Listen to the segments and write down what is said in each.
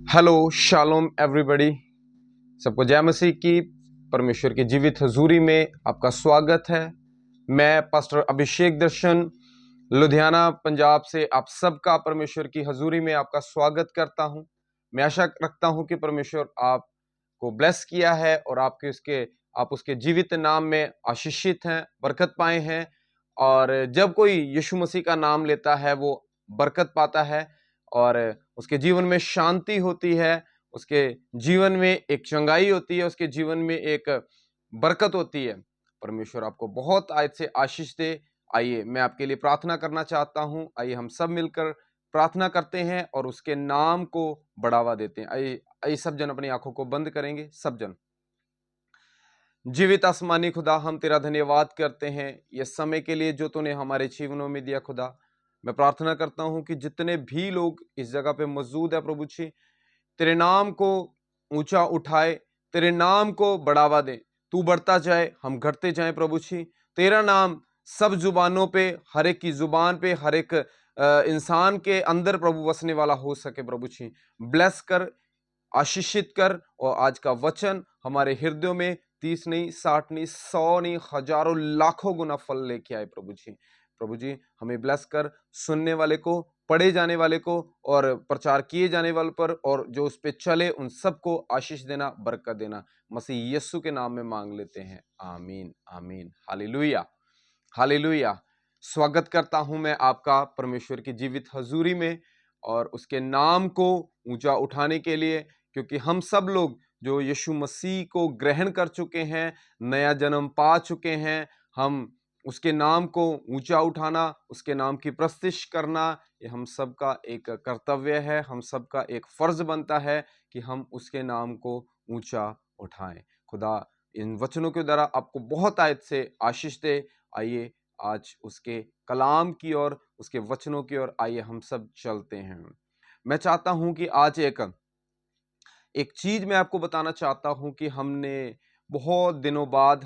Hello shalom everybody. सबको जय मसीह की। परमेश्वर की जीवित हजूरी में आपका स्वागत है। मैं पास्टर अभिषेक दर्शन लुधियाना पंजाब से आप सबका परमेश्वर की हजूरी में आपका स्वागत करता हूं। मैं आशा रखता हूं कि परमेश्वर आपको ब्लेस किया है और आप उसके जीवित नाम में आशीषित हैं, बरकत पाए हैं। और जब कोई यीशु मसीह का नाम लेता है वो बरकत पाता है और उसके जीवन में शांति होती है, उसके जीवन में एक चंगाई होती है, उसके जीवन में एक बरकत होती है। परमेश्वर आपको बहुत आयत से आशीष दे। आइए मैं आपके लिए प्रार्थना करना चाहता हूं। आइए हम सब मिलकर प्रार्थना करते हैं और उसके नाम को बढ़ावा देते हैं। आइए आइए सब जन अपनी आंखों को बंद करेंगे। सब जन। जीवित आसमानी खुदा, हम तेरा धन्यवाद करते हैं ये समय के लिए जो तूने हमारे जीवनों में दिया। खुदा, मैं प्रार्थना करता हूं कि जितने भी लोग इस जगह पे मौजूद है प्रभु जी, तेरे नाम को ऊंचा उठाए, तेरे नाम को बढ़ावा दे। तू बढ़ता जाए, हम घटते जाएं प्रभु जी। तेरा नाम सब जुबानों पे, हर एक की जुबान पे, हर एक इंसान के अंदर प्रभु वसने वाला हो सके प्रभु जी। ब्लेस कर, आशीषित कर और आज का वचन हमारे हृदयों में 30 नहीं, 60 नहीं, 100 नहीं, हजारों लाखों गुना फल लेके आए प्रभु जी। प्रभु जी, हमें ब्लेस कर, सुनने वाले को, पढ़े जाने वाले को और प्रचार किए जाने वाले पर और जो उस पे चले उन सबको आशीष देना, बरकत देना। मसीह यीशु के नाम में मांग लेते हैं, आमीन आमीन। Hallelujah hallelujah. स्वागत करता हूं मैं आपका परमेश्वर की जीवित हजूरी में और उसके नाम को ऊंचा उठाने के लिए, क्योंकि हम सब लोग जो यीशु मसीह को ग्रहण कर चुके हैं, नया जन्म पा चुके हैं, हम उसके नाम को ऊंचा उठाना, उसके नाम की प्रस्तिश करना, ये हम सबका एक कर्तव्य है, हम सबका एक फर्ज बनता है कि हम उसके नाम को ऊंचा उठाएं। खुदा इन वचनों के द्वारा आपको बहुत आयत से आशीष दे। आइए आज उसके कलाम की ओर, उसके वचनों की ओर आइए हम सब चलते हैं। मैं चाहता हूं कि आज एक चीज मैं आपको बताना चाहता हूं कि हमने बहुत दिनों बाद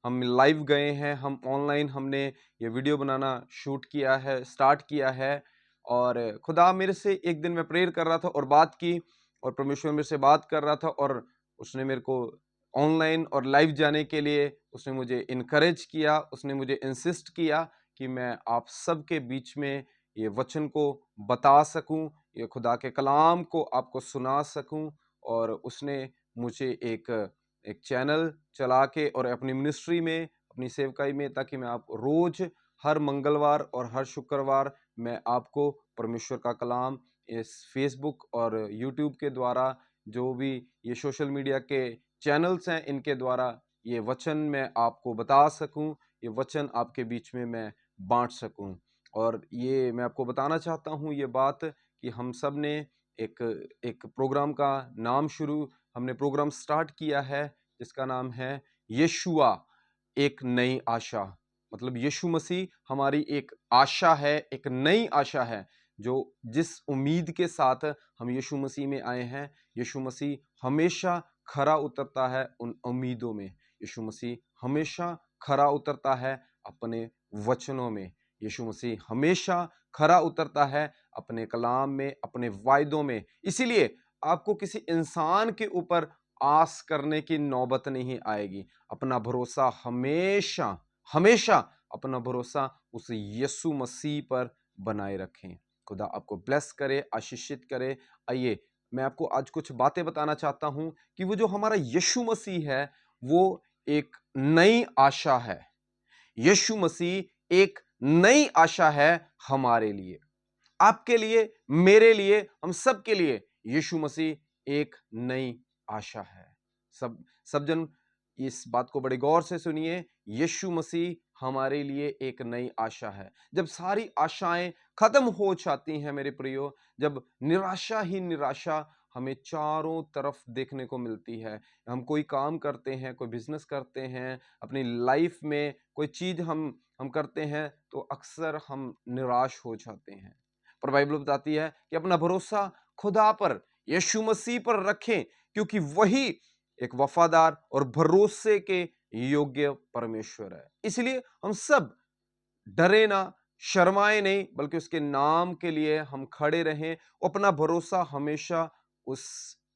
हम लाइव गए हैं, हम ऑनलाइन हमने ये वीडियो बनाना शूट किया है, स्टार्ट किया है। और खुदा मेरे से एक दिन मैं प्रेयर कर रहा था और बात की और परमेश्वर मेरे से बात कर रहा था और उसने मेरे को ऑनलाइन और लाइव जाने के लिए उसने मुझे इनकरेज किया, उसने मुझे इंसिस्ट किया कि मैं आप सबके बीच में ये वचन को बता सकूं, ये खुदा के कलाम को आपको सुना सकूं। और उसने मुझे एक एक चैनल चला के और अपनी मिनिस्ट्री में, अपनी सेवकाई में, ताकि मैं आप रोज हर मंगलवार और हर शुक्रवार मैं आपको परमेश्वर का कलाम इस फेसबुक और यूट्यूब के द्वारा, जो भी ये सोशल मीडिया के चैनल्स हैं, इनके द्वारा ये वचन मैं आपको बता सकूं, ये वचन आपके बीच में मैं बांट सकूं। और ये मैं आपको बताना चाहता हूं ये बात कि हम सब ने एक एक प्रोग्राम का नाम हमने प्रोग्राम स्टार्ट किया है जिसका नाम है यीशुआ एक नई आशा। मतलब यीशु मसीह हमारी एक आशा है, एक नई आशा है। जो जिस उम्मीद के साथ हम यीशु मसीह में आए हैं, यीशु मसीह हमेशा खरा उतरता है उन उम्मीदों में। यीशु मसीह हमेशा खरा उतरता है अपने वचनों में। यीशु मसीह हमेशा खरा उतरता है अपने कलाम में, अपने वायदों में। इसीलिए आपको किसी इंसान के ऊपर आस करने की नौबत नहीं आएगी। अपना भरोसा हमेशा हमेशा अपना भरोसा उस यीशु मसीह पर बनाए रखें। खुदा आपको ब्लेस करे, आशीषित करे। आइए मैं आपको आज कुछ बातें बताना चाहता हूं कि वो जो हमारा यीशु मसीह है वो एक नई आशा है। यीशु मसीह एक नई आशा है हमारे लिए, आपके लिए, मेरे लिए, हम सब के लिए। यीशु मसीह एक नई आशा है। सब सब जन इस बात को बड़े गौर से सुनिए। यीशु मसीह हमारे लिए एक नई आशा है। जब सारी आशाएं खत्म हो जाती हैं मेरे प्रियो, जब निराशा ही निराशा हमें चारों तरफ देखने को मिलती है, हम कोई काम करते हैं, कोई बिजनेस करते हैं, अपनी लाइफ में कोई चीज हम करते हैं, तो अक्सर हम निराश हो जाते हैं। पर बाइबल बताती है कि अपना भरोसा खुदा पर, यीशु मसीह पर रखें, क्योंकि वही एक वफादार और भरोसे के योग्य परमेश्वर है। इसलिए हम सब डरे ना, शर्माए नहीं, बल्कि उसके नाम के लिए हम खड़े रहें, अपना भरोसा हमेशा उस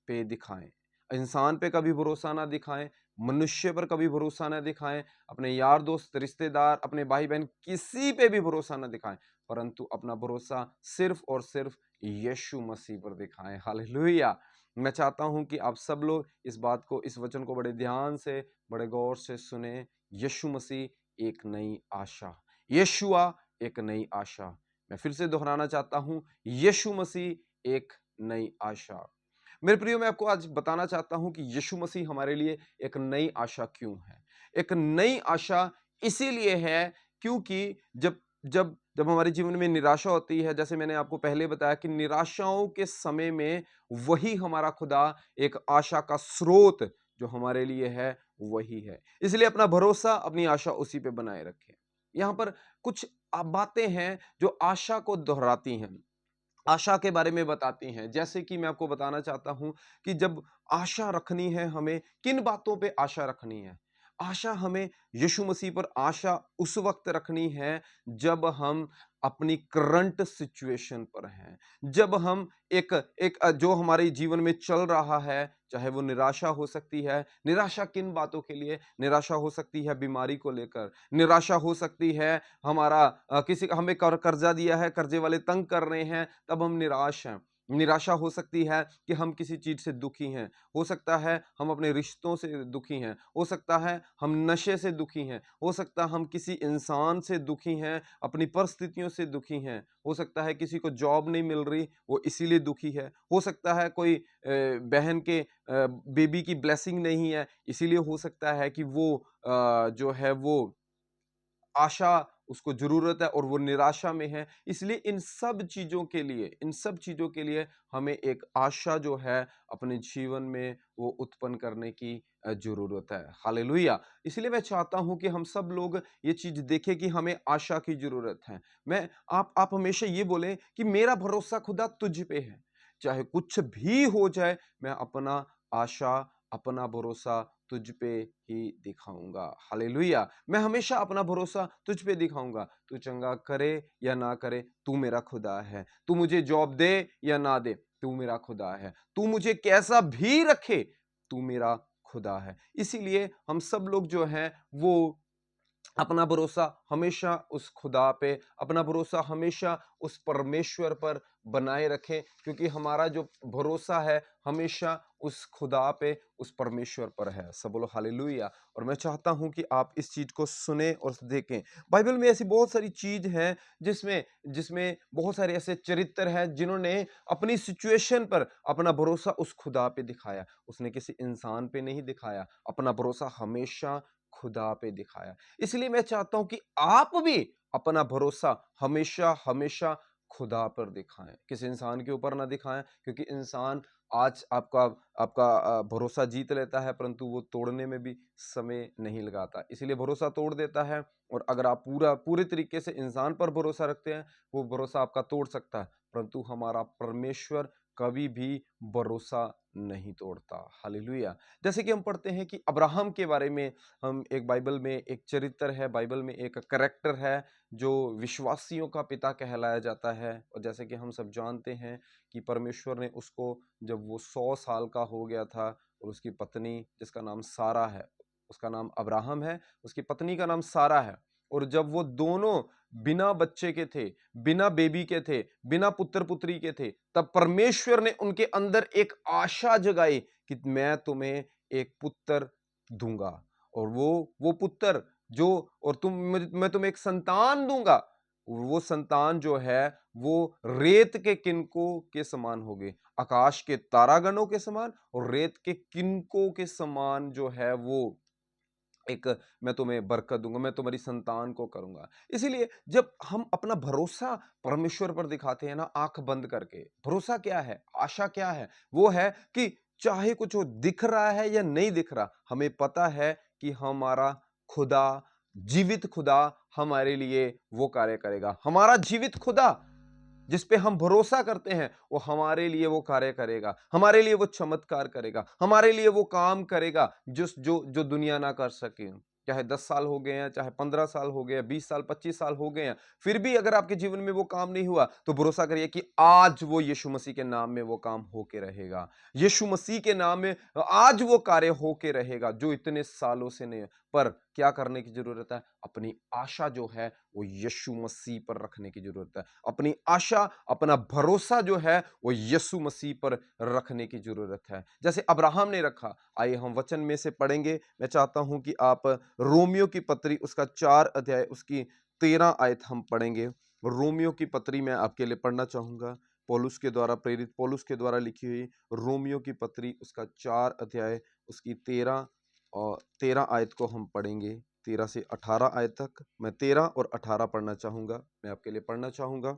पे दिखाएं। इंसान पे कभी भरोसा ना दिखाएं, मनुष्य पर कभी भरोसा ना दिखाएं, अपने यार दोस्त, रिश्तेदार, अपने भाई बहन, किसी पे भी भरोसा ना दिखाएं, परंतु अपना भरोसा सिर्फ और सिर्फ यीशु मसीह पर दिखाएं। हालेलुया। मैं चाहता हूं कि आप सब लोग इस बात को, इस वचन को बड़े ध्यान से, बड़े गौर से सुने। यीशु मसीह एक नई आशा, यीशुआ एक नई आशा। मैं फिर से दोहराना चाहता हूं, यीशु मसीह एक नई आशा। मेरे प्रियो, मैं आपको आज बताना चाहता हूं कि यीशु मसीह हमारे लिए एक नई आशा क्यों है। एक नई आशा इसीलिए है क्योंकि जब जब जब हमारे जीवन में निराशा होती है, जैसे मैंने आपको पहले बताया कि निराशाओं के समय में वही हमारा खुदा एक आशा का स्रोत जो हमारे लिए है वही है। इसलिए अपना भरोसा, अपनी आशा उसी पे बनाए रखें। यहां पर कुछ बातें हैं जो आशा को दोहराती हैं, आशा के बारे में बताती हैं। जैसे कि मैं आपको बताना चाहता हूं कि जब आशा रखनी है, हमें किन बातों पे आशा रखनी है। आशा हमें यीशु मसीह पर आशा उस वक्त रखनी है जब हम अपनी करंट सिचुएशन पर हैं, जब हम एक एक जो हमारे जीवन में चल रहा है, चाहे वो निराशा हो सकती है। निराशा किन बातों के लिए? निराशा हो सकती है बीमारी को लेकर, निराशा हो सकती है हमारा किसी हमें कर्जा दिया है, कर्जे वाले तंग कर रहे हैं, तब हम निराश हैं। निराशा हो सकती है कि हम किसी चीज से दुखी हैं, हो सकता है हम अपने रिश्तों से दुखी हैं, हो सकता है हम नशे से दुखी हैं, हो सकता है हम किसी इंसान से दुखी हैं, अपनी परिस्थितियों से दुखी हैं, हो सकता है किसी को जॉब नहीं मिल रही, वो इसीलिए दुखी है, हो सकता है कोई बहन के बेबी की ब्लेसिंग नहीं है, इसीलिए हो सकता है कि वो जो है वो आशा उसको ज़रूरत है और वो निराशा में है। इसलिए इन सब चीज़ों के लिए हमें एक आशा जो है अपने जीवन में वो उत्पन्न करने की ज़रूरत है। हालेलुया! इसलिए मैं चाहता हूँ कि हम सब लोग ये चीज़ देखें कि हमें आशा की ज़रूरत है। मैं आप हमेशा ये बोलें कि मेरा भरोसा खुदा तुझ पे है। चाहे कुछ भी हो जाए, मैं अपना आशा, अपना भरोसा तुझ पे ही दिखाऊँगा। हालेलुया! मैं हमेशा अपना भरोसा तुझ पे दिखाऊंगा। तू चंगा करे या ना करे, तू मेरा खुदा है। तू मुझे जॉब दे या ना दे, तू मेरा खुदा है। तू मुझे कैसा भी रखे, तू मेरा खुदा है। इसीलिए हम सब लोग जो हैं वो अपना भरोसा हमेशा उस खुदा पे, अपना भरोसा हमेशा उस परमेश्वर पर बनाए रखें, क्योंकि हमारा जो भरोसा है हमेशा उस खुदा पे, उस परमेश्वर पर है। सब बोलो हालेलुया। और मैं चाहता हूं कि आप इस चीज को सुने और देखें। बाइबल में ऐसी बहुत सारी चीज हैं जिसमें जिसमें बहुत सारे ऐसे चरित्र हैं जिन्होंने अपनी सिचुएशन पर अपना भरोसा उस खुदा पे दिखाया। उसने किसी इंसान पे नहीं दिखाया, अपना भरोसा हमेशा खुदा पे दिखाया। इसलिए मैं चाहता हूं कि आप भी अपना भरोसा हमेशा हमेशा खुदा पर दिखाएं, किसी इंसान के ऊपर ना दिखाएं, क्योंकि इंसान आज आपका आपका भरोसा जीत लेता है, परंतु वो तोड़ने में भी समय नहीं लगाता, इसलिए भरोसा तोड़ देता है। और अगर आप पूरे तरीके से इंसान पर भरोसा रखते हैं, वो भरोसा आपका तोड़ सकता है, परंतु हमारा परमेश्वर कभी भी भरोसा नहीं तोड़ता। हालेलुया। जैसे कि हम पढ़ते हैं कि अब्राहम के बारे में, हम एक बाइबल में एक चरित्र है, बाइबल में एक करैक्टर है जो विश्वासियों का पिता कहलाया जाता है। और जैसे कि हम सब जानते हैं कि परमेश्वर ने उसको, जब वो 100 साल का हो गया था, और उसकी पत्नी जिसका नाम सारा है, उसका नाम अब्राहम है, उसकी पत्नी का नाम सारा है, और जब वो दोनों बिना बच्चे के थे, बिना बेबी के थे, बिना पुत्र पुत्री के थे, तब परमेश्वर ने उनके अंदर एक आशा जगाई कि मैं तुम्हें एक पुत्र दूंगा, और वो पुत्र जो, और मैं तुम्हें एक संतान दूंगा, वो संतान जो है वो रेत के किनकों के समान होगी, आकाश के तारागणों के समान, और रेत के किनकों के समान जो है वो एक, मैं तुम्हें बरकत दूंगा, मैं तुम्हारी संतान को करूंगा। इसीलिए जब हम अपना भरोसा परमेश्वर पर दिखाते हैं ना, आंख बंद करके, भरोसा क्या है, आशा क्या है, वो है कि चाहे कुछ हो, दिख रहा है या नहीं दिख रहा, हमें पता है कि हमारा खुदा, जीवित खुदा हमारे लिए वो कार्य करेगा। हमारा जीवित खुदा जिस पे हम भरोसा करते हैं, वो हमारे लिए वो कार्य करेगा, हमारे लिए वो चमत्कार करेगा, हमारे लिए वो काम करेगा जो जो जो दुनिया ना कर सके। चाहे 10 साल हो गए हैं, चाहे 15 साल हो गए, 20 साल, 25 साल हो गए हैं, फिर भी अगर आपके जीवन में वो काम नहीं हुआ, तो भरोसा करिए कि आज वो यीशु मसीह के नाम में वो काम होके रहेगा। यीशु मसीह के नाम में आज वो कार्य होके रहेगा जो इतने सालों से नहीं है। पर क्या करने की जरूरत है? अपनी आशा जो है वो यीशु मसीह पर रखने की जरूरत है। अपनी आशा, अपना भरोसा जो है वो यीशु मसीह पर रखने की जरूरत है, जैसे अब्राहम ने रखा। आइए हम वचन में से पढ़ेंगे। मैं चाहता हूं कि आप रोमियो की पत्री उसका 4 अध्याय उसकी 13 आयत हम पढ़ेंगे। रोमियो की पत्री मैं आपके लिए पढ़ना चाहूंगा, पौलुस के द्वारा प्रेरित, पौलुस के द्वारा लिखी हुई रोमियो की पत्री उसका 4 अध्याय उसकी 13 और 13 आयत को हम पढ़ेंगे। 13 से 18 आयत तक मैं 13 और 18 पढ़ना चाहूंगा, मैं आपके लिए पढ़ना चाहूंगा।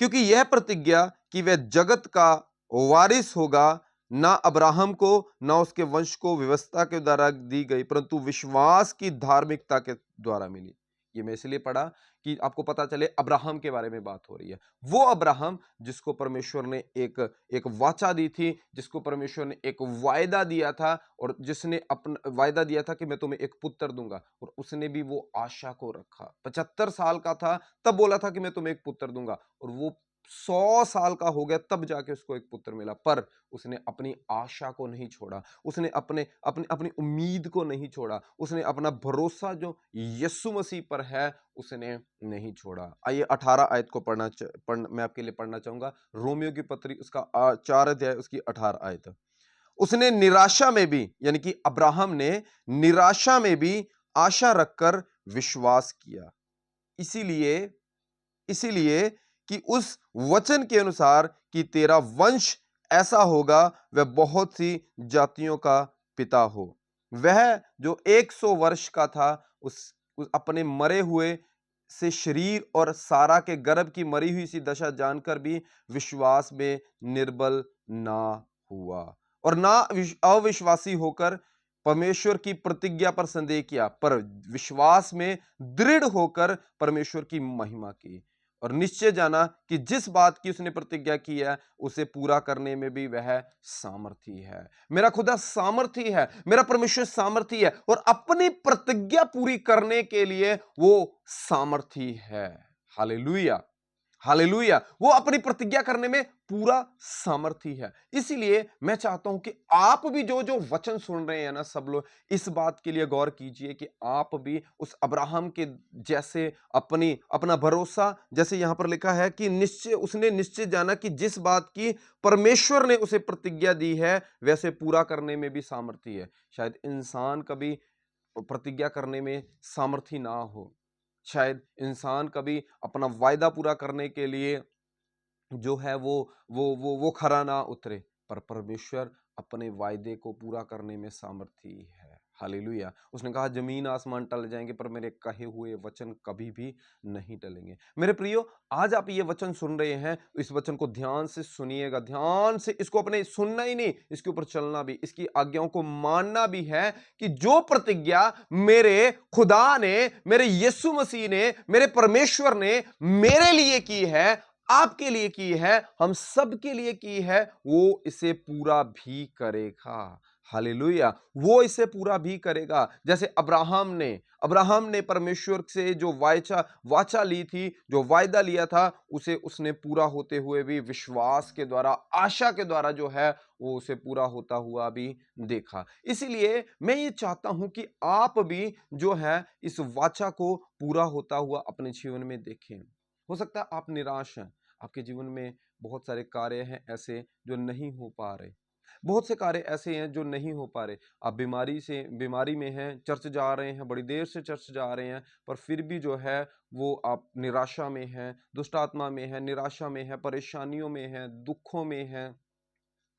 क्योंकि यह प्रतिज्ञा कि वह जगत का वारिस होगा ना अब्राहम को ना उसके वंश को व्यवस्था के द्वारा दी गई, परंतु विश्वास की धार्मिकता के द्वारा मिली। ये मैं इसलिए पढ़ा कि आपको पता चले अब्राहम के बारे में बात हो रही है। वो अब्राहम जिसको परमेश्वर ने एक एक वाचा दी थी, जिसको परमेश्वर ने एक वायदा दिया था, और जिसने अपना वायदा दिया था कि मैं तुम्हें एक पुत्र दूंगा, और उसने भी वो आशा को रखा। 75 साल का था तब बोला था कि मैं तुम्हें एक पुत्र दूंगा, और वो 100 साल का हो गया तब जाके उसको एक पुत्र मिला। पर उसने अपनी आशा को नहीं छोड़ा, उसने अपने अपनी अपनी उम्मीद को नहीं छोड़ा, उसने अपना भरोसा जो यीशु मसीह पर है उसने नहीं छोड़ा। आइए 18 आयत को मैं आपके लिए पढ़ना चाहूंगा। रोमियो की पत्री उसका 4 अध्याय उसकी 18 आयत। उसने निराशा में भी, यानी कि अब्राहम ने निराशा में भी आशा रखकर विश्वास किया, इसीलिए इसीलिए कि उस वचन के अनुसार कि तेरा वंश ऐसा होगा, वह बहुत सी जातियों का पिता हो। वह जो 100 वर्ष का था, उस अपने मरे हुए से शरीर और सारा के गर्भ की मरी हुई सी दशा जानकर भी विश्वास में निर्बल ना हुआ, और ना अविश्वासी होकर परमेश्वर की प्रतिज्ञा पर संदेह किया, पर विश्वास में दृढ़ होकर परमेश्वर की महिमा की, और निश्चय जाना कि जिस बात की उसने प्रतिज्ञा की है उसे पूरा करने में भी वह सामर्थी है। मेरा खुदा सामर्थी है, मेरा परमेश्वर सामर्थी है, और अपनी प्रतिज्ञा पूरी करने के लिए वो सामर्थी है। Hallelujah, hallelujah. वो अपनी प्रतिज्ञा करने में पूरा सामर्थी है। इसीलिए मैं चाहता हूं कि आप भी जो जो वचन सुन रहे हैं ना, सब लोग इस बात के लिए गौर कीजिए कि आप भी उस अब्राहम के जैसे अपनी अपना भरोसा, जैसे यहां पर लिखा है कि उसने निश्चय जाना कि जिस बात की परमेश्वर ने उसे प्रतिज्ञा दी है वैसे पूरा करने में भी सामर्थी है। शायद इंसान कभी प्रतिज्ञा करने में सामर्थी ना हो, शायद इंसान कभी अपना वायदा पूरा करने के लिए जो है वो खरा ना उतरे, पर परमेश्वर अपने वायदे को पूरा करने में सामर्थी है। हालेलुया। उसने कहा जमीन आसमान टल जाएंगे पर मेरे कहे हुए वचन कभी भी नहीं टलेंगे। मेरे प्रियो, आज आप ये वचन सुन रहे हैं, तो इस वचन को ध्यान से सुनिएगा, ध्यान से इसको अपने सुनना ही नहीं, इसके ऊपर चलना भी, इसकी आज्ञाओं को मानना भी है कि जो प्रतिज्ञा मेरे खुदा ने, मेरे यीशु मसीह ने, मेरे परमेश्वर ने मेरे लिए की है, आपके लिए की है, हम सब के लिए की है, वो इसे पूरा भी करेगा। हालेलुया। वो इसे पूरा भी करेगा। जैसे अब्राहम ने परमेश्वर से जो वाचा ली थी, जो वायदा लिया था, उसे उसने पूरा होते हुए भी विश्वास के द्वारा, आशा के द्वारा जो है वो उसे पूरा होता हुआ भी देखा। इसीलिए मैं ये चाहता हूं कि आप भी जो है इस वाचा को पूरा होता हुआ अपने जीवन में देखें। हो सकता है आप निराश हैं, आपके जीवन में बहुत सारे कार्य हैं ऐसे जो नहीं हो पा रहे, बहुत से कार्य ऐसे हैं जो नहीं हो पा रहे। आप बीमारी में हैं, चर्च जा रहे हैं, बड़ी देर से चर्च जा रहे हैं, पर फिर भी जो है वो आप निराशा में हैं, दुष्ट आत्मा में हैं, निराशा में हैं, परेशानियों में हैं, दुखों में हैं।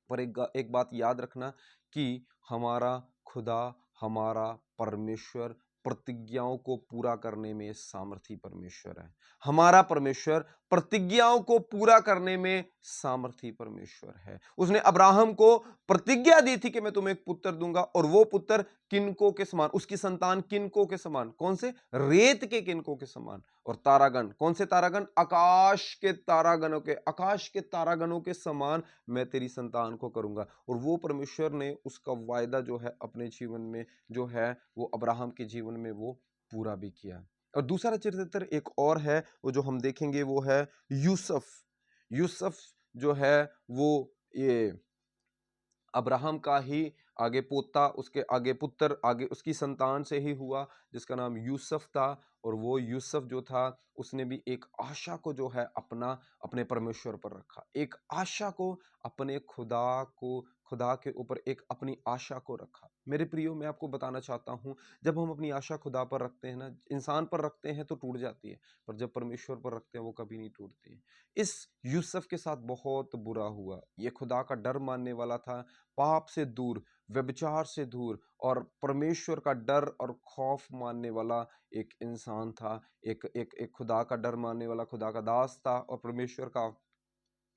पर एक बात याद रखना कि हमारा खुदा, हमारा परमेश्वर प्रतिज्ञाओं को पूरा करने में सामर्थी परमेश्वर है। हमारा परमेश्वर प्रतिज्ञाओं को पूरा करने में सामर्थी परमेश्वर है। उसने अब्राहम को प्रतिज्ञा दी थी कि मैं तुम्हें एक पुत्र दूंगा, और वो पुत्र किनको के समान, उसकी संतान किनको के समान, कौन से, रेत के किनको के समान, और तारागण, कौन से तारागण, आकाश के तारागणों के, आकाश के तारागणों के समान मैं तेरी संतान को करूंगा। और वो परमेश्वर ने उसका वायदा जो है अपने जीवन में जो है वो अब्राहम के जीवन में वो पूरा भी किया। और दूसरा चरित्र एक और है, वो जो हम देखेंगे वो है यूसुफ। यूसुफ जो है वो ये अब्राहम का ही आगे पोता, उसके आगे पुत्र, आगे उसकी संतान से ही हुआ, जिसका नाम यूसुफ था। और वो यूसुफ जो था उसने भी एक आशा को जो है अपने परमेश्वर पर रखा, एक आशा को अपने खुदा के ऊपर एक अपनी आशा को रखा। मेरे प्रियो, मैं आपको बताना चाहता हूं, जब हम अपनी आशा खुदा पर रखते हैं ना, इंसान पर रखते हैं तो टूट जाती है, पर जब परमेश्वर पर रखते हैं वो कभी नहीं टूटती है। इस यूसुफ के साथ बहुत बुरा हुआ। ये खुदा का डर मानने वाला था, पाप से दूर, व्यभिचार से दूर, और परमेश्वर का डर और खौफ मानने वाला एक इंसान था। एक खुदा का डर मानने वाला, खुदा का दास था और परमेश्वर का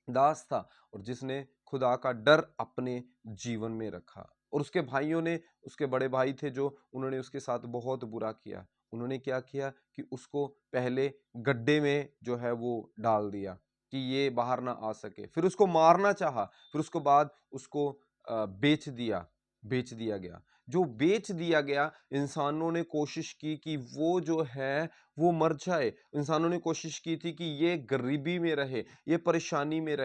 दास था, और जिसने खुदा का डर अपने जीवन में रखा। और उसके भाइयों ने, उसके बड़े भाई थे जो, उन्होंने उसके साथ बहुत बुरा किया। उन्होंने क्या किया कि उसको पहले गड्ढे में जो है वो डाल दिया कि ये बाहर ना आ सके, फिर उसको मारना चाहा, फिर उसको बाद उसको बेच दिया गया। जो बेच दिया गया, इंसानों ने कोशिश की कि वो जो है वो मर जाए। इंसानों ने कोशिश की थी कि ये गरीबी में रहे, ये परेशानी में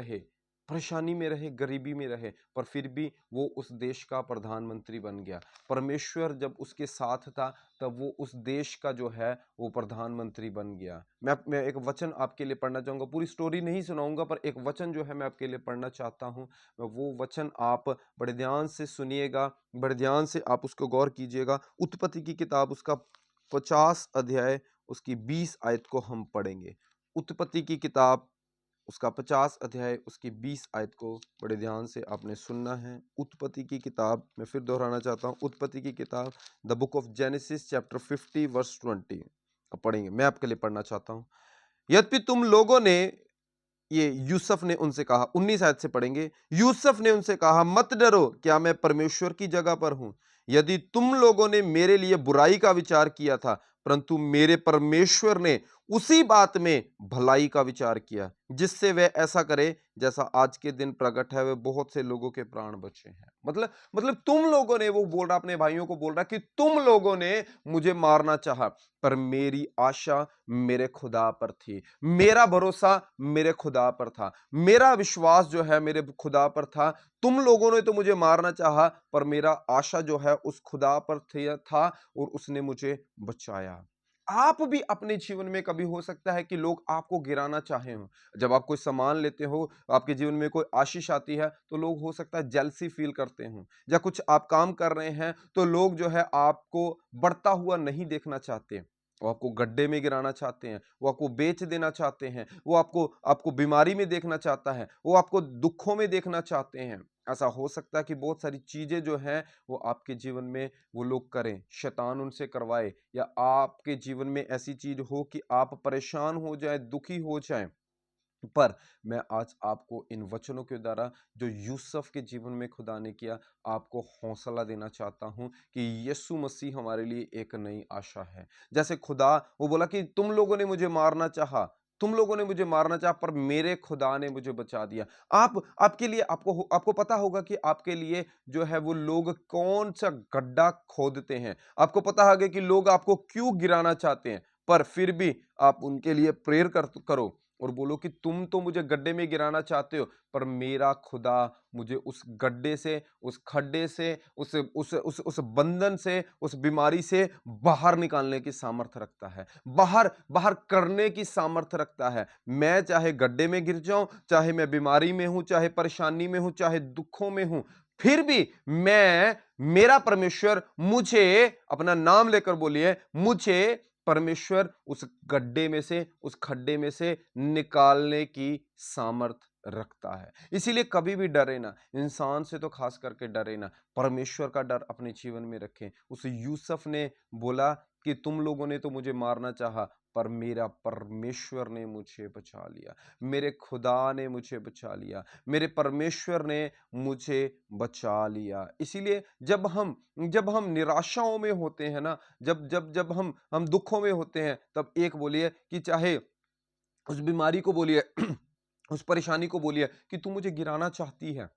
रहे, गरीबी में रहे, पर फिर भी वो उस देश का प्रधानमंत्री बन गया। परमेश्वर जब उसके साथ था तब वो उस देश का जो है वो प्रधानमंत्री बन गया। मैं एक वचन आपके लिए पढ़ना चाहूंगा, पूरी स्टोरी नहीं सुनाऊंगा, पर एक वचन जो है मैं आपके लिए पढ़ना चाहता हूं। वो वचन आप बड़े ध्यान से सुनिएगा, बड़े ध्यान से आप उसको गौर कीजिएगा। उत्पत्ति की किताब उसका 50 अध्याय उसकी 20 आयत को हम पढ़ेंगे। उत्पत्ति की किताब उसका 50 अध्याय उसकी 20 आयत को बड़े ध्यान से आपने सुनना है। उत्पत्ति की किताब, मैं फिर दोहराना चाहता हूँ, उत्पत्ति की किताब the book of Genesis chapter 50 verse 20 अब पढ़ेंगे। मैं आपके लिए पढ़ना चाहता हूँ। यद्यपि तुम लोगों ने, ये यूसुफ ने उनसे कहा, 19 आयत से पढ़ेंगे। यूसुफ ने उनसे कहा, मत डरो, क्या मैं परमेश्वर की जगह पर हूं? यदि तुम लोगों ने मेरे लिए बुराई का विचार किया था, परंतु मेरे परमेश्वर ने उसी बात में भलाई का विचार किया, जिससे वह ऐसा करे जैसा आज के दिन प्रकट है, वे बहुत से लोगों के प्राण बचे हैं। मतलब तुम लोगों ने, वो बोल रहा अपने भाइयों को बोल रहा कि तुम लोगों ने मुझे मारना चाहा, पर मेरी आशा मेरे खुदा पर थी, मेरा भरोसा मेरे खुदा पर था, मेरा विश्वास जो है मेरे खुदा पर था। तुम लोगों ने तो मुझे मारना चाहा, पर मेरा आशा जो है उस खुदा पर था, और उसने मुझे बचाया। आप भी अपने जीवन में कभी हो सकता है कि लोग आपको गिराना चाहे हो। जब आप कोई सामान लेते हो, आपके जीवन में कोई आशीष आती है, तो लोग हो सकता है जेलसी फील करते हो, या कुछ आप काम कर रहे हैं तो लोग जो है आपको बढ़ता हुआ नहीं देखना चाहते, वो आपको गड्ढे में गिराना चाहते हैं, वो आपको बेच देना चाहते हैं, वो आपको आपको बीमारी में देखना चाहता है, वो आपको दुखों में देखना चाहते हैं। ऐसा हो सकता है कि बहुत सारी चीजें जो हैं वो आपके जीवन में वो लोग करें, शैतान उनसे करवाए, या आपके जीवन में ऐसी चीज हो कि आप परेशान हो जाए, दुखी हो जाए। पर मैं आज आपको इन वचनों के द्वारा जो यूसुफ के जीवन में खुदा ने किया, आपको हौसला देना चाहता हूं कि यीशु मसीह हमारे लिए एक नई आशा है। जैसे खुदा, वो बोला कि तुम लोगों ने मुझे मारना चाहा, पर मेरे खुदा ने मुझे बचा दिया। आपके लिए, आपको पता होगा कि आपके लिए जो है वो लोग कौन सा गड्ढा खोदते हैं, आपको पता होगा कि लोग आपको क्यों गिराना चाहते हैं, पर फिर भी आप उनके लिए प्रेयर करो और बोलो कि तुम तो मुझे गड्ढे में गिराना चाहते हो, पर मेरा खुदा मुझे उस गड्ढे से, उस खड्डे से, उस बंधन से, उस बीमारी से बाहर निकालने की सामर्थ्य रखता है, बाहर बाहर करने की सामर्थ्य रखता है। मैं चाहे गड्ढे में गिर जाऊं, चाहे मैं बीमारी में हूं, चाहे परेशानी में हूं, चाहे दुखों में हूं, फिर भी मेरा परमेश्वर मुझे, अपना नाम लेकर बोलिए, मुझे परमेश्वर उस गड्ढे में से, उस खड्डे में से निकालने की सामर्थ रखता है। इसीलिए कभी भी डरे ना, इंसान से तो खास करके डरे ना, परमेश्वर का डर अपने जीवन में रखें। उस यूसुफ ने बोला कि तुम लोगों ने तो मुझे मारना चाहा, पर मेरा परमेश्वर ने मुझे बचा लिया, मेरे खुदा ने मुझे बचा लिया, मेरे परमेश्वर ने मुझे बचा लिया। इसीलिए जब हम निराशाओं में होते हैं ना, जब जब जब हम दुखों में होते हैं, तब एक बोलिए कि चाहे उस बीमारी को बोलिए उस परेशानी को बोलिए कि तू मुझे गिराना चाहती है,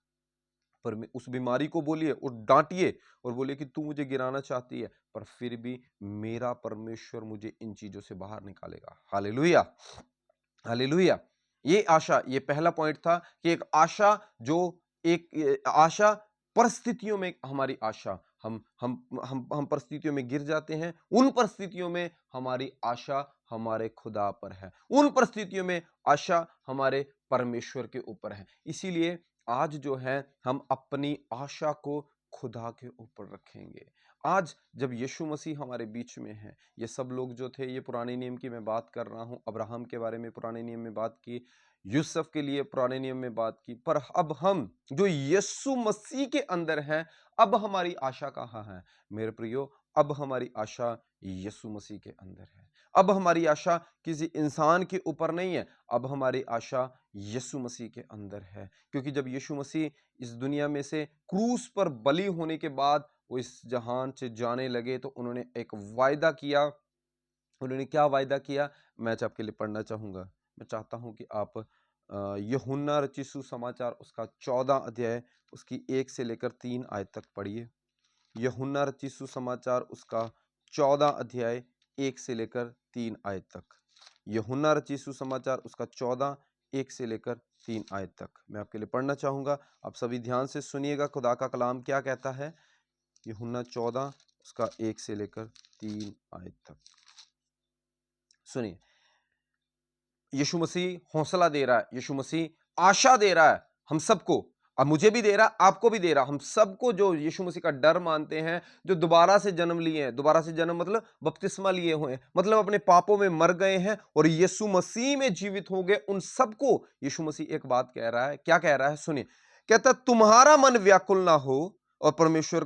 पर उस बीमारी को बोलिए और डांटिए और बोलिए कि तू मुझे गिराना चाहती है, पर फिर भी मेरा परमेश्वर मुझे इन चीजों से बाहर निकालेगा। Hallelujah, hallelujah. ये आशा, ये पहला पॉइंट था कि एक आशा जो आशा परिस्थितियों में, हमारी आशा, हम परिस्थितियों में गिर जाते हैं, उन परिस्थितियों में हमारी आशा हमारे खुदा पर है, उन परिस्थितियों में आशा हमारे परमेश्वर के ऊपर है। इसीलिए आज जो है हम अपनी आशा को खुदा के ऊपर रखेंगे। आज जब यीशु मसीह हमारे बीच में है, ये सब लोग जो थे, ये पुराने नियम की मैं बात कर रहा हूँ, अब्राहम के बारे में पुराने नियम में बात की, यूसुफ के लिए पुराने नियम में बात की, पर अब हम जो यीशु मसीह के अंदर हैं, अब हमारी आशा कहाँ है मेरे प्रियो? अब हमारी आशा यीशु मसीह के अंदर है। अब हमारी आशा किसी इंसान के ऊपर नहीं है, अब हमारी आशा यीशु मसीह के अंदर है। क्योंकि जब यीशु मसीह इस दुनिया में से क्रूस पर बलि होने के बाद वो इस जहान से जाने लगे, तो उन्होंने एक वायदा किया। उन्होंने क्या वायदा किया? मैं आज आपके लिए पढ़ना चाहूंगा। मैं चाहता हूं कि आप यूहन्ना रचित सुसमाचार उसका 14 अध्याय उसकी 1 से लेकर 3 आयत तक पढ़िए। यूहन्ना रचित सुसमाचार उसका 14 अध्याय 1 से लेकर 3 आयत तक। यूहन्ना रचित सुसमाचार उसका 14 1 से लेकर 3 आयत तक मैं आपके लिए पढ़ना चाहूंगा। आप सभी ध्यान से सुनिएगा खुदा का कलाम क्या कहता है। यूहन्ना 14 उसका 1 से लेकर 3 आयत तक सुनिए। यीशु मसीह हौसला दे रहा है, यीशु मसीह आशा दे रहा है हम सबको। अब मुझे भी दे रहा, आपको भी दे रहा, हम सबको जो यीशु मसीह का डर मानते हैं, जो दोबारा से जन्म लिए हैं, दोबारा से जन्म मतलब बपतिस्मा लिए हुए हैं, मतलब अपने पापों में मर गए हैं और यीशु मसीह में जीवित हो गए, उन सबको यीशु मसीह एक बात कह रहा है। क्या कह रहा है? सुनिए। कहता तुम्हारा मन व्याकुल ना हो और परमेश्वर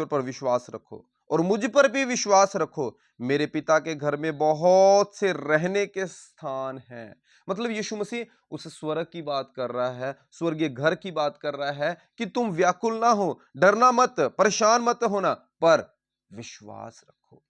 पर विश्वास रखो और मुझ पर भी विश्वास रखो। मेरे पिता के घर में बहुत से रहने के स्थान हैं। मतलब यीशु मसीह उस स्वर्ग की बात कर रहा है, स्वर्गीय घर की बात कर रहा है कि तुम व्याकुल ना हो, डरना मत, परेशान मत होना, पर विश्वास रखो,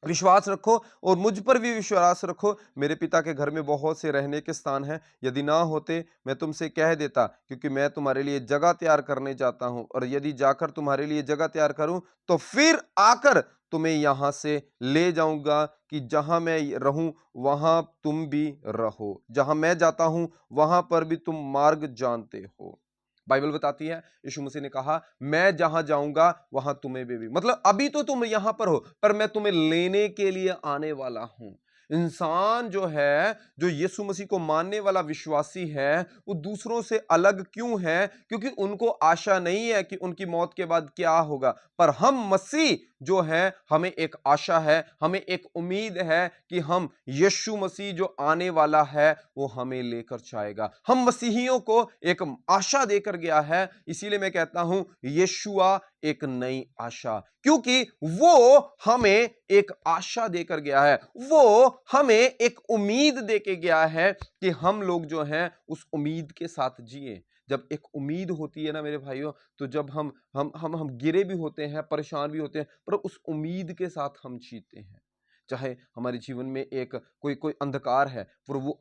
विश्वास रखो और मुझ पर भी विश्वास रखो। मेरे पिता के घर में बहुत से रहने के स्थान हैं, यदि ना होते मैं तुमसे कह देता, क्योंकि मैं तुम्हारे लिए जगह तैयार करने जाता हूं, और यदि जाकर तुम्हारे लिए जगह तैयार करूं तो फिर आकर तुम्हें यहां से ले जाऊंगा, कि जहां मैं रहूं वहां तुम भी रहो। जहां मैं जाता हूं वहां पर भी तुम मार्ग जानते हो। बाइबल बताती है यीशु मसीह ने कहा मैं जहां जाऊंगा वहां तुम्हें भी, मतलब अभी तो तुम यहां पर हो, पर मैं तुम्हें लेने के लिए आने वाला हूं। इंसान जो है, जो यीशु मसीह को मानने वाला विश्वासी है, वो दूसरों से अलग क्यों है? क्योंकि उनको आशा नहीं है कि उनकी मौत के बाद क्या होगा। पर हम मसीह जो है, हमें एक आशा है, हमें एक उम्मीद है कि हम यीशु मसीह जो आने वाला है वो हमें लेकर जाएगा। हम मसीहियों को एक आशा देकर गया है। इसीलिए मैं कहता हूं यीशुआ एक नई आशा, क्योंकि वो हमें एक आशा देकर गया है, वो हमें एक उम्मीद देके गया है कि हम लोग जो हैं उस उम्मीद के साथ जिए। जब एक उम्मीद होती है ना मेरे भाइयों, तो जब हम गिरे भी होते हैं, परेशान भी होते हैं, पर उस उम्मीद के साथ हम जीते हैं। चाहे हमारे जीवन में एक कोई कोई अंधकार है, पर वो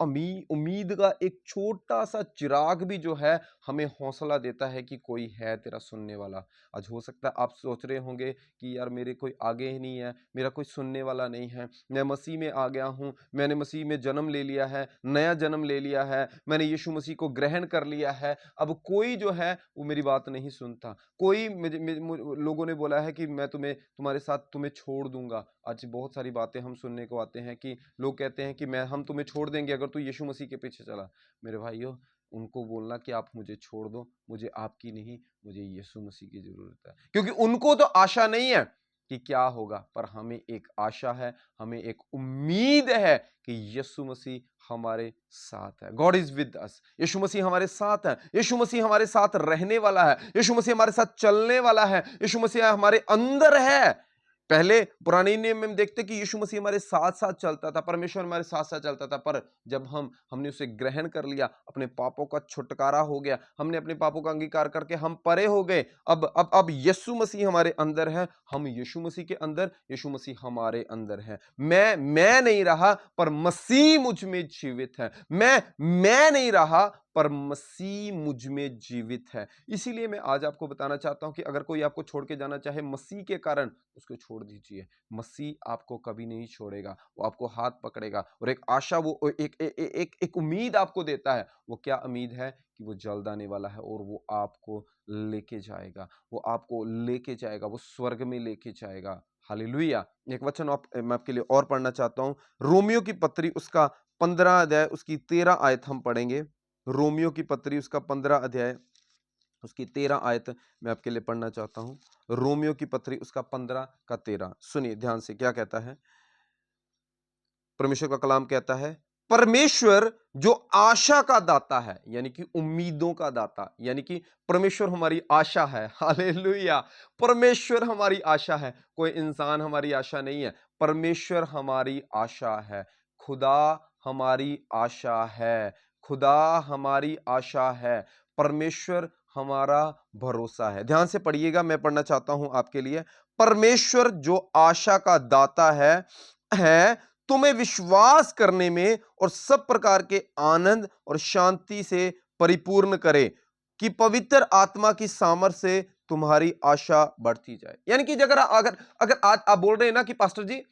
उम्मीद का एक छोटा सा चिराग भी जो है हमें हौसला देता है कि कोई है तेरा सुनने वाला। आज हो सकता है आप सोच रहे होंगे कि यार मेरे कोई आगे ही नहीं है, मेरा कोई सुनने वाला नहीं है, मैं मसीह में आ गया हूँ, मैंने मसीह में जन्म ले लिया है, नया जन्म ले लिया है, मैंने यीशु मसीह को ग्रहण कर लिया है, अब कोई जो है वो मेरी बात नहीं सुनता। कोई लोगों ने बोला है कि मैं तुम्हारे साथ तुम्हें छोड़ दूंगा। आज बहुत सारी बातें हम सुनने को आते हैं कि लोग कहते हैं कि मैं हम तुम्हें छोड़ देंगे अगर तू यीशु मसीह के पीछे चला। मेरे भाइयों, उनको बोलना कि आप मुझे छोड़ दो, मुझे आपकी नहीं, मुझे यीशु मसीह की जरूरत है। क्योंकि उनको तो आशा नहीं है, कि क्या होगा, पर हमें एक आशा है, हमें एक उम्मीद है कि यीशु मसीह हमारे साथ है। God is with us. Yeshu मसीह हमारे साथ है, यीशु मसीह हमारे साथ रहने वाला है, यीशु मसीह हमारे साथ चलने वाला है, यीशु मसीह हमारे अंदर है। पहले पुराने नियम में हम देखते कि यीशु मसीह हमारे साथ साथ चलता था, परमेश्वर हमारे साथ साथ चलता था, पर जब हमने उसे ग्रहण कर लिया, अपने पापों का छुटकारा हो गया, हमने अपने पापों का अंगीकार करके हम परे हो गए। अब यीशु मसीह हमारे अंदर है, हम यीशु मसीह के अंदर, यीशु मसीह हमारे अंदर है। मैं नहीं रहा, पर मसीह मुझ में जीवित है। मैं नहीं रहा, पर मसीह मुझ में जीवित है। इसीलिए मैं आज आपको बताना चाहता हूं कि अगर कोई आपको छोड़ के जाना चाहे मसीह के कारण, उसको छोड़ दीजिए। मसीह आपको कभी नहीं छोड़ेगा, वो आपको हाथ पकड़ेगा और एक आशा, वो एक उम्मीद आपको देता है। वो क्या उम्मीद है? कि वो जल्द आने वाला है और वो आपको लेके जाएगा, वो आपको लेके जाएगा, वो स्वर्ग में लेके जाएगा। हालेलुया। एक वचन मैं आपके लिए और पढ़ना चाहता हूं। रोमियो की पत्री उसका 15 अध्याय उसकी 13 आयत हम पढ़ेंगे। रोमियो की पत्री उसका 15 अध्याय उसकी 13 आयत मैं आपके लिए पढ़ना चाहता हूं। रोमियो की पत्री उसका 15 का 13, सुनिए ध्यान से क्या कहता है। परमेश्वर का कलाम कहता है, परमेश्वर जो आशा का दाता है, यानी कि उम्मीदों का दाता, यानी कि परमेश्वर हमारी आशा है। हालेलुया। परमेश्वर हमारी आशा है, कोई इंसान हमारी आशा नहीं है। परमेश्वर हमारी आशा है, खुदा हमारी आशा है, खुदा हमारी आशा है, परमेश्वर हमारा भरोसा है। ध्यान से पढ़िएगा, मैं पढ़ना चाहता हूं आपके लिए। परमेश्वर जो आशा का दाता है तुम्हें विश्वास करने में और सब प्रकार के आनंद और शांति से परिपूर्ण करे, कि पवित्र आत्मा की सामर्थ्य से तुम्हारी आशा बढ़ती जाए। यानी कि अगर अगर अगर आज आप बोल रहे हैं ना कि पास्टर जी,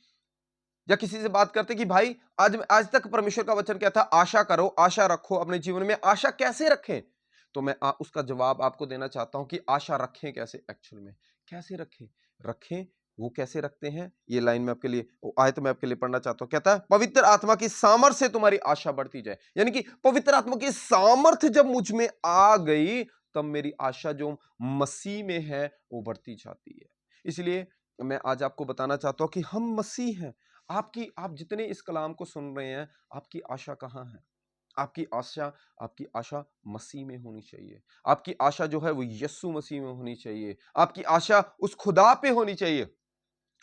या किसी से बात करते कि भाई आज तक परमेश्वर का वचन क्या था, आशा करो, आशा रखो अपने जीवन में। आशा कैसे रखें? तो मैं उसका जवाब आपको देना चाहता हूं कि आशा रखें कैसे। एक्चुअल में कैसे रखें वो कैसे रखते हैं, ये लाइन में आपके लिए, आयत मैं आपके लिए पढ़ना चाहता हूं। कहता है, पवित्र आत्मा की सामर्थ्य से तुम्हारी आशा बढ़ती जाए। यानी कि पवित्र आत्मा की सामर्थ्य जब मुझ में आ गई, तब मेरी आशा जो मसीह में है वो बढ़ती जाती है। इसलिए मैं आज आपको बताना चाहता हूं कि हम मसीह हैं। आप जितने इस कलाम को सुन रहे हैं, आपकी आशा कहां है? आपकी आशा मसीह में होनी चाहिए। आपकी आशा जो है वो यीशु मसीह में होनी चाहिए। आपकी आशा उस खुदा पे होनी चाहिए।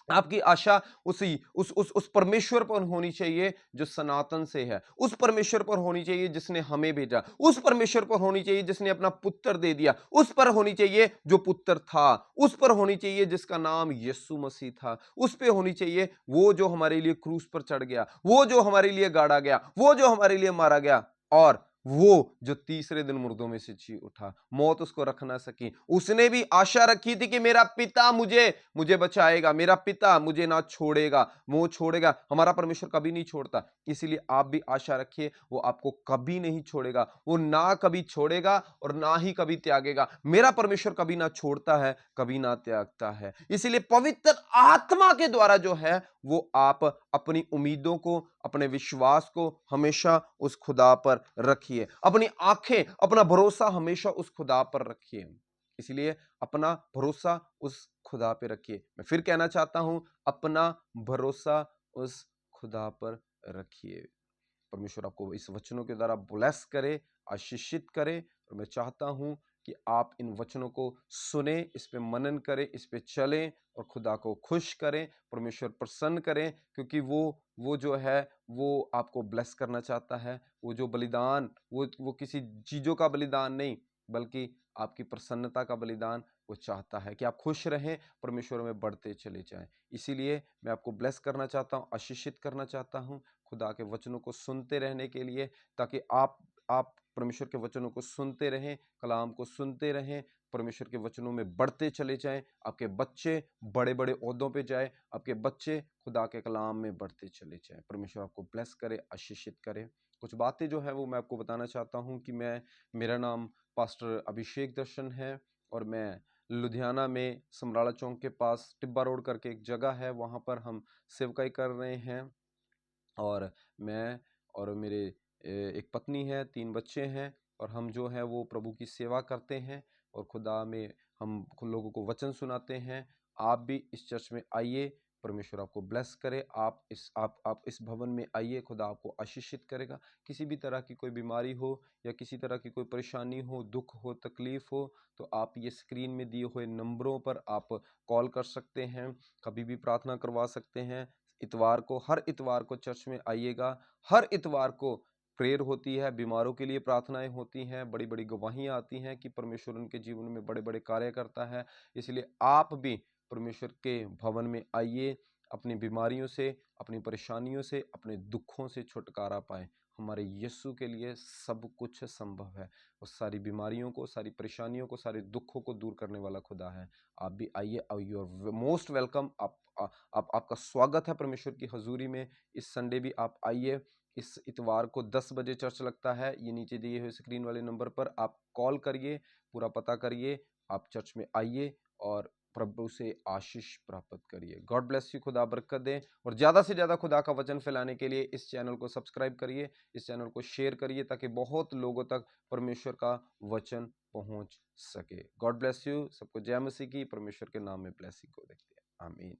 आपकी आशा उस परमेश्वर पर होनी चाहिए जो सनातन से है। उस परमेश्वर पर होनी चाहिए जिसने हमें भेजा। उस परमेश्वर पर होनी चाहिए जिसने अपना पुत्र दे दिया। उस पर होनी चाहिए जो पुत्र था। उस पर होनी चाहिए जिसका नाम यीशु मसीह था। उस पे होनी चाहिए वो जो हमारे लिए क्रूस पर चढ़ गया, वो जो हमारे लिए गाड़ा गया, वो जो हमारे लिए मारा गया, और वो जो तीसरे दिन मुर्दों में से जी उठा। मौत उसको रख ना सकी। उसने भी आशा रखी थी कि मेरा पिता मुझे बचाएगा, मेरा पिता मुझे ना छोड़ेगा, वो छोड़ेगा। हमारा परमेश्वर कभी नहीं छोड़ता। इसीलिए आप भी आशा रखिए, वो आपको कभी नहीं छोड़ेगा। वो ना कभी छोड़ेगा और ना ही कभी त्यागेगा। मेरा परमेश्वर कभी ना छोड़ता है, कभी ना त्यागता है। इसीलिए पवित्र आत्मा के द्वारा जो है, वो आप अपनी उम्मीदों को, अपने विश्वास को हमेशा उस खुदा पर रखिए। अपनी आंखें, अपना भरोसा हमेशा उस खुदा पर रखिए। इसलिए अपना भरोसा उस खुदा पे रखिए। मैं फिर कहना चाहता हूं, अपना भरोसा उस खुदा पर रखिए। परमेश्वर आपको इस वचनों के द्वारा ब्लेस करे, आशीषित करे। और मैं चाहता हूं कि आप इन वचनों को सुने, इस पे मनन करें, इस पे चलें और खुदा को खुश करें, परमेश्वर प्रसन्न करें, क्योंकि वो जो है वो आपको ब्लेस करना चाहता है। वो जो बलिदान, वो किसी चीजों का बलिदान नहीं, बल्कि आपकी प्रसन्नता का बलिदान वो चाहता है कि आप खुश रहें, परमेश्वर में बढ़ते चले जाएं। इसीलिए मैं आपको ब्लेस करना चाहता हूं, आशीषित करना चाहता हूं खुदा के वचनों को सुनते रहने के लिए, ताकि आप परमेश्वर के वचनों को सुनते रहें, कलाम को सुनते रहें, परमेश्वर के वचनों में बढ़ते चले जाएं। आपके बच्चे बड़े बड़े ओहदों पे जाए, आपके बच्चे खुदा के कलाम में बढ़ते चले जाएं। परमेश्वर आपको ब्लेस करे, आशीषित करे। कुछ बातें जो है वो मैं आपको बताना चाहता हूं कि मेरा नाम पास्टर अभिषेक दर्शन है और मैं लुधियाना में समराला चौक के पास टिब्बा रोड करके एक जगह है, वहाँ पर हम सेवकाई कर रहे हैं। और मैं और मेरे एक पत्नी है, 3 बच्चे हैं, और हम जो है वो प्रभु की सेवा करते हैं और खुदा में हम लोगों को वचन सुनाते हैं। आप भी इस चर्च में आइए, परमेश्वर आपको ब्लेस करे। आप इस भवन में आइए, खुदा आपको आशीषित करेगा। किसी भी तरह की कोई बीमारी हो या किसी तरह की कोई परेशानी हो, दुख हो, तकलीफ हो, तो आप ये स्क्रीन में दिए हुए नंबरों पर आप कॉल कर सकते हैं, कभी भी प्रार्थना करवा सकते हैं। इतवार को, हर इतवार को चर्च में आइएगा। हर इतवार को प्रेयर होती है, बीमारों के लिए प्रार्थनाएं होती हैं, बड़ी बड़ी गवाहियां आती हैं कि परमेश्वर उनके जीवन में बड़े बड़े कार्य करता है। इसलिए आप भी परमेश्वर के भवन में आइए, अपनी बीमारियों से, अपनी परेशानियों से, अपने दुखों से छुटकारा पाएं। हमारे यीशु के लिए सब कुछ संभव है। वो सारी बीमारियों को, सारी परेशानियों को, सारे दुखों को दूर करने वाला खुदा है। आप भी आइए और यू आर मोस्ट वेलकम। आपका स्वागत है परमेश्वर की हजूरी में। इस संडे भी आप आइए। इस इतवार को 10 बजे चर्च लगता है। ये नीचे दिए हुए स्क्रीन वाले नंबर पर आप कॉल करिए, पूरा पता करिए, आप चर्च में आइए और प्रभु से आशीष प्राप्त करिए। God bless you. खुदा बरकत दे। और ज़्यादा से ज़्यादा खुदा का वचन फैलाने के लिए इस चैनल को सब्सक्राइब करिए, इस चैनल को शेयर करिए, ताकि बहुत लोगों तक परमेश्वर का वचन पहुंच सके। God bless you. सबको जय मसीह की। परमेश्वर के नाम में ब्लेसिंग को देखते हैं। आमीन।